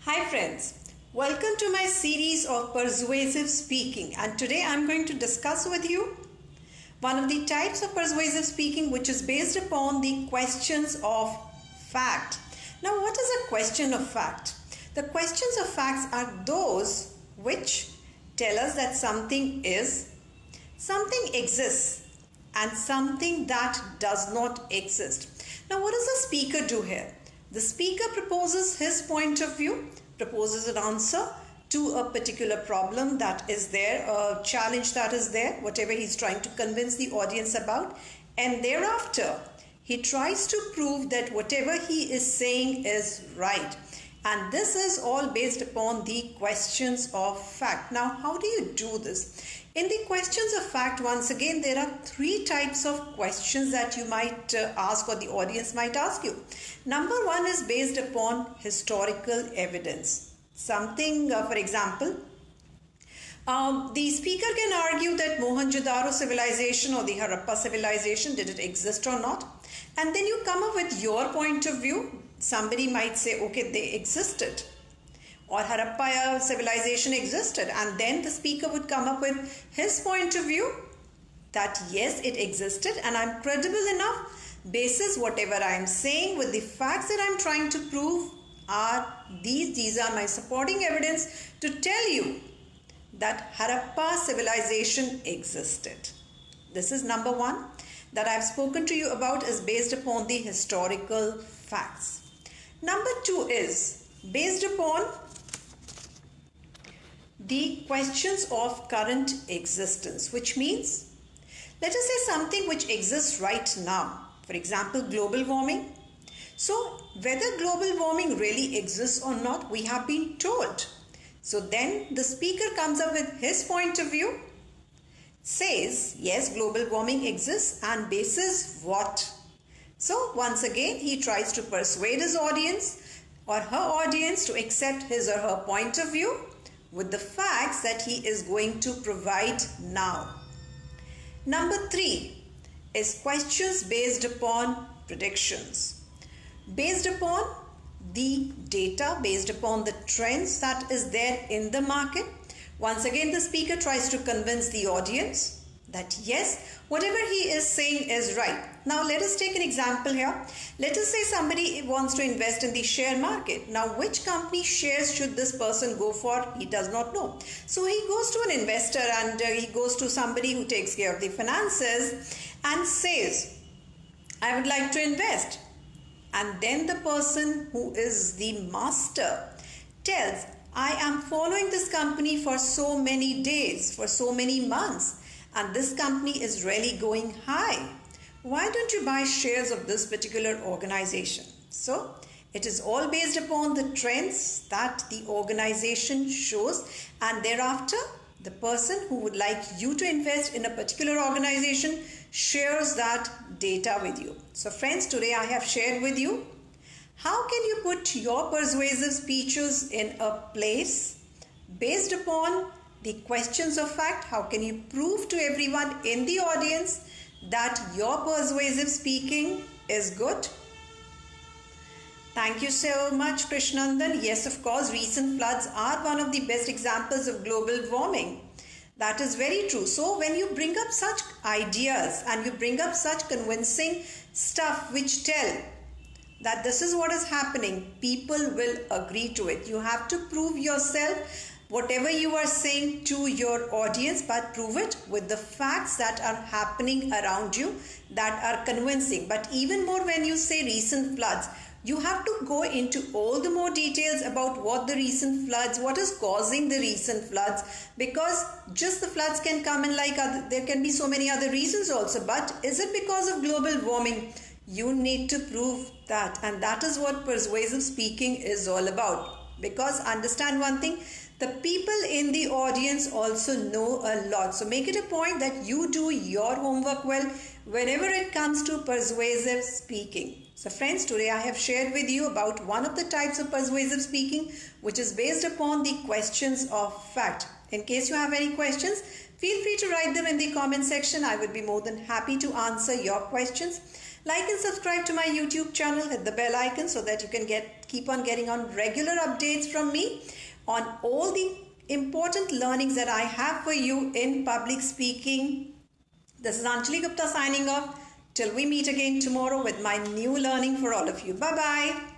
Hi friends, welcome to my series of persuasive speaking, and today I'm going to discuss with you one of the types of persuasive speaking which is based upon the questions of fact. Now, what is a question of fact? The questions of facts are those which tell us that something is, something exists, and something that does not exist. Now, what does the speaker do here? The speaker proposes his point of view, proposes an answer to a particular problem that is there, a challenge that is there, whatever he's trying to convince the audience about, and thereafter he tries to prove that whatever he is saying is right. And this is all based upon the questions of fact. Now, how do you do this? In the questions of fact, once again, there are three types of questions that you might ask or the audience might ask you. Number one is based upon historical evidence. Something, for example, the speaker can argue that Mohenjo-daro civilization or the Harappa civilization, did it exist or not? And then you come up with your point of view. Somebody might say, okay, they existed, or Harappa civilization existed, and then the speaker would come up with his point of view that yes, it existed, and I'm credible enough, basis whatever I'm saying with the facts that I'm trying to prove are these are my supporting evidence to tell you that Harappa civilization existed. This is number one that I've spoken to you about, is based upon the historical facts. Number two is based upon the questions of current existence, which means, let us say something which exists right now. For example, global warming. So, whether global warming really exists or not, we have been told. So then the speaker comes up with his point of view, says, yes, global warming exists, and basis what? So once again, he tries to persuade his audience or her audience to accept his or her point of view with the facts that he is going to provide now. Number three is questions based upon predictions, based upon the data, based upon the trends that is there in the market. Once again, the speaker tries to convince the audience that yes, whatever he is saying is right. Now let us take an example here. Let us say somebody wants to invest in the share market. Now, which company shares should this person go for? He does not know. So he goes to an investor, and he goes to somebody who takes care of the finances and says, I would like to invest. And then the person who is the master tells, I am following this company for so many days, for so many months, and this company is really going high. Why don't you buy shares of this particular organization? So it is all based upon the trends that the organization shows, and thereafter the person who would like you to invest in a particular organization shares that data with you. So friends, today I have shared with you how can you put your persuasive speeches in a place based upon the questions of fact. How can you prove to everyone in the audience that your persuasive speaking is good? Thank you so much, Krishnandan. Yes, of course, recent floods are one of the best examples of global warming. That is very true. So when you bring up such ideas and you bring up such convincing stuff which tell that this is what is happening, people will agree to it. You have to prove yourself, whatever you are saying to your audience, but prove it with the facts that are happening around you that are convincing. But even more, when you say recent floods, you have to go into all the more details about what the recent floods, what is causing the recent floods, because just the floods can come in like there can be so many other reasons also. But is it because of global warming? You need to prove that, and that is what persuasive speaking is all about. Because understand one thing, the people in the audience also know a lot. So make it a point that you do your homework well whenever it comes to persuasive speaking. So friends, today I have shared with you about one of the types of persuasive speaking, which is based upon the questions of fact. In case you have any questions, feel free to write them in the comment section. I would be more than happy to answer your questions. Like and subscribe to my YouTube channel, hit the bell icon so that you can get keep on getting on regular updates from me on all the important learnings that I have for you in public speaking. This is Anjali Gupta signing off. Till we meet again tomorrow with my new learning for all of you. Bye-bye.